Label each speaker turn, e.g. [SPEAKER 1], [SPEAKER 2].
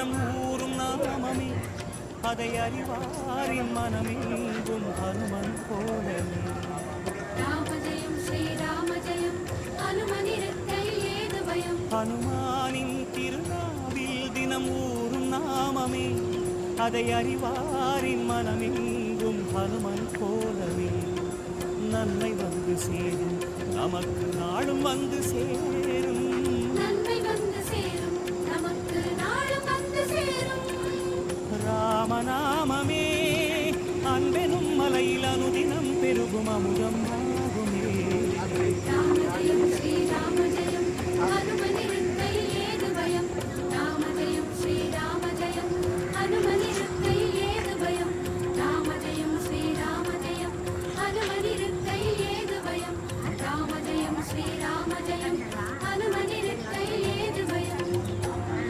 [SPEAKER 1] தினம் ஊறும் நாமமே அதை அறிவாரின் மனமெங்கும் ஹனுமன் போலவே.
[SPEAKER 2] ராமஜெயம் ஸ்ரீராமஜெயம் ஹனுமனிருக்கையில் ஏது பயம்.
[SPEAKER 1] ஹனுமானின் திருநாவில் தினம் ஊறும் நாமமே அதை அறிவாரின் மனமெங்கும் ஹனுமன் போலவே. நன்மை வந்து சேரும் நமக்கு நாளும் வந்து சேரும்.